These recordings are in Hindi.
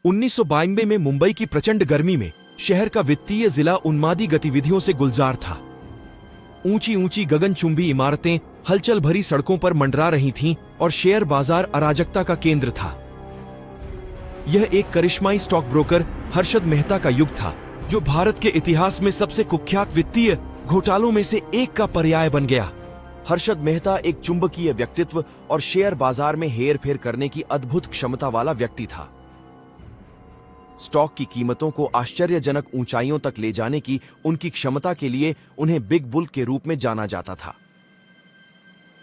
1992 में मुंबई की प्रचंड गर्मी में शहर का वित्तीय जिला उन्मादी गतिविधियों से गुलजार था। ऊंची ऊंची गगनचुंबी इमारतें हलचल भरी सड़कों पर मंडरा रही थीं और शेयर बाजार अराजकता का केंद्र था। यह एक करिश्माई स्टॉक ब्रोकर हर्षद मेहता का युग था, जो भारत के इतिहास में सबसे कुख्यात वित्तीय घोटालों में से एक का पर्याय बन गया। हर्षद मेहता एक चुंबकीय व्यक्तित्व और शेयर बाजार में हेरफेर करने की अद्भुत क्षमता वाला व्यक्ति था। स्टॉक की कीमतों को आश्चर्यजनक ऊंचाइयों तक ले जाने की उनकी क्षमता के लिए उन्हें बिग बुल के रूप में जाना जाता था।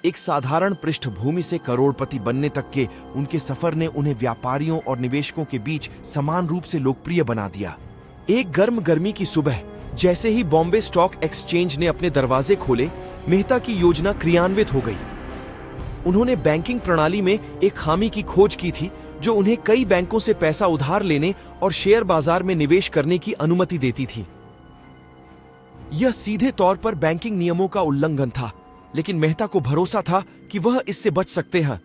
एक साधारण पृष्ठभूमि से करोड़पति बनने तक के उनके सफर ने उन्हें व्यापारियों और निवेशकों के बीच समान रूप से लोकप्रिय बना दिया। एक गर्मी की सुबह जैसे ही बॉम्बे स्टॉक एक्सचेंज ने अपने दरवाजे खोले, मेहता की योजना क्रियान्वित हो गई। उन्होंने बैंकिंग प्रणाली में एक खामी की खोज की थी, जो उन्हें कई बैंकों से पैसा उधार लेने और शेयर बाजार में निवेश करने की अनुमति देती थी। यह सीधे तौर पर बैंकिंग नियमों का उल्लंघन था, लेकिन मेहता को भरोसा था कि वह इससे बच सकते हैं।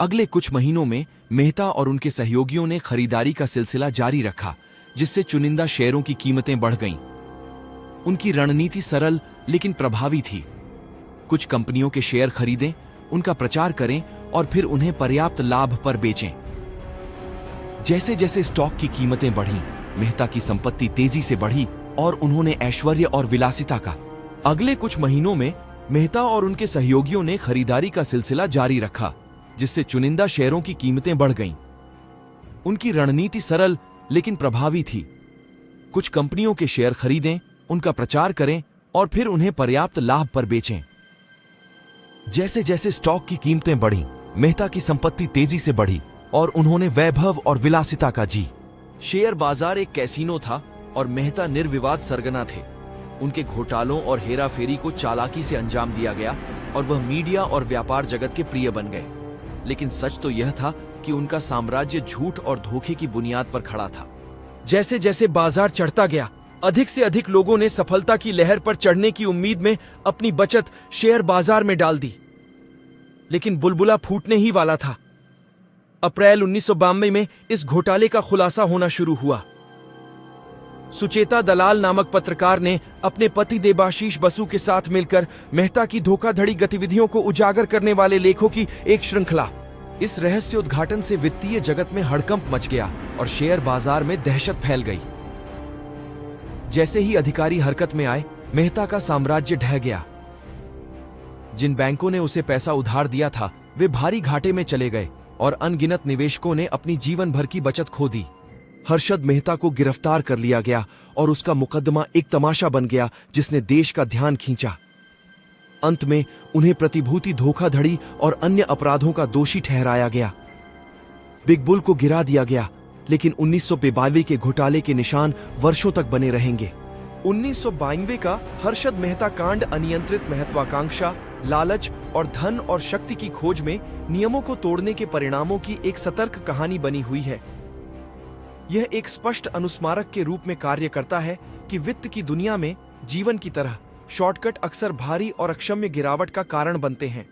अगले कुछ महीनों में मेहता और उनके सहयोगियों ने खरीदारी का सिलसिला जारी रखा, जिससे चुनिंदा शेयरों की कीमतें बढ़ गईं। उनकी रणनीति सरल लेकिन प्रभावी थी। कुछ कंपनियों के शेयर खरीदें, उनका प्रचार करें और फिर उन्हें पर्याप्त लाभ पर बेचें। जैसे जैसे स्टॉक की कीमतें बढ़ीं, मेहता की संपत्ति तेजी से बढ़ी और उन्होंने ऐश्वर्य और विलासिता का। अगले कुछ महीनों में मेहता और उनके सहयोगियों ने खरीदारी का सिलसिला जारी रखा, जिससे चुनिंदा शेयरों की कीमतें बढ़ गईं। उनकी रणनीति सरल लेकिन प्रभावी थी। कुछ कंपनियों के शेयर खरीदें, उनका प्रचार करें और फिर उन्हें पर्याप्त लाभ पर बेचें। जैसे जैसे स्टॉक की कीमतें बढ़ीं, मेहता की संपत्ति तेजी से बढ़ी और उन्होंने वैभव और विलासिता का जी। शेयर बाजार एक कैसीनो था और मेहता निर्विवाद सरगना थे। उनके घोटालों और हेराफेरी को चालाकी से अंजाम दिया गया और वह मीडिया और व्यापार जगत के प्रिय बन गए। लेकिन सच तो यह था कि उनका साम्राज्य झूठ और धोखे की बुनियाद पर खड़ा था। जैसे जैसे बाजार चढ़ता गया, अधिक से अधिक लोगों ने सफलता की लहर पर चढ़ने की उम्मीद में अपनी बचत शेयर बाजार में डाल दी। लेकिन बुलबुला फूटने ही वाला था। अप्रैल 1992 में इस घोटाले का खुलासा होना शुरू हुआ। सुचेता दलाल नामक पत्रकार ने अपने पति देबाशीष बसु के साथ मिलकर मेहता की धोखाधड़ी गतिविधियों को उजागर करने वाले लेखों की एक श्रृंखला। इस रहस्य उद्घाटन से वित्तीय जगत में हड़कंप मच गया और शेयर बाजार में दहशत फैल गई। जैसे ही अधिकारी हरकत में आए, मेहता का साम्राज्य ढह गया। जिन बैंकों ने उसे पैसा उधार दिया था, वे भारी घाटे में चले गए और अनगिनत निवेशकों ने अपनी जीवन भर की बचत खो दी। हर्षद मेहता को गिरफ्तार कर लिया गया और उसका मुकदमा एक तमाशा बन गया जिसने देश का ध्यान खींचा। अंत में उन्हें प्रतिभूति धोखाधड़ी और अन्य अपराधों का दोषी ठहराया गया। बिग बुल को गिरा दिया गया, लेकिन 1992 के घोटाले के निशान वर्षों तक बने रहेंगे। 1992 का हर्षद मेहता कांड अनियंत्रित महत्वाकांक्षा, लालच और धन और शक्ति की खोज में नियमों को तोड़ने के परिणामों की एक सतर्क कहानी बनी हुई है। यह एक स्पष्ट अनुस्मारक के रूप में कार्य करता है कि वित्त की दुनिया में जीवन की तरह शॉर्टकट अक्सर भारी और अक्षम्य गिरावट का कारण बनते हैं।